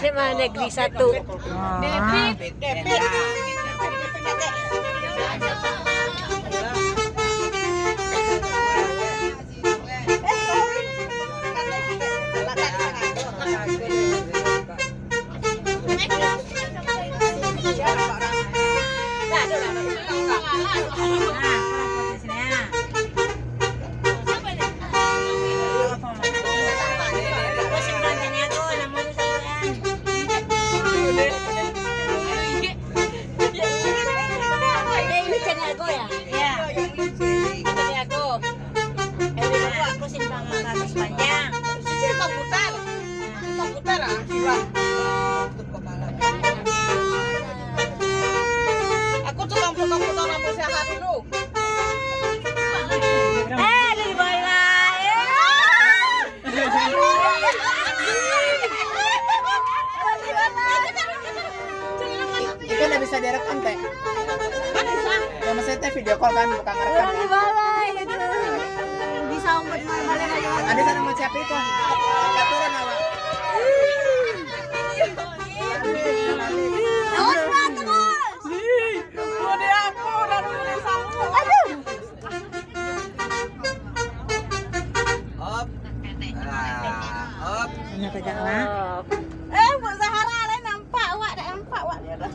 SMA Negeri 1. Aku tukang potong rambut sehat dulu. Lebih boleh. Itu udah bisa direkam teh. Ya maksudnya teh video call kan bukan ngerekam. Lebih boleh itu. Bisa umpet balik aja. Ada sana mau siapa itu? Enggak turun awak. Terus terus. Udah aku udah nulis aku. Aduh. Op. Op. Hanya tegaklah. Bu Zahara nampak awak dah nampak awak dia dah.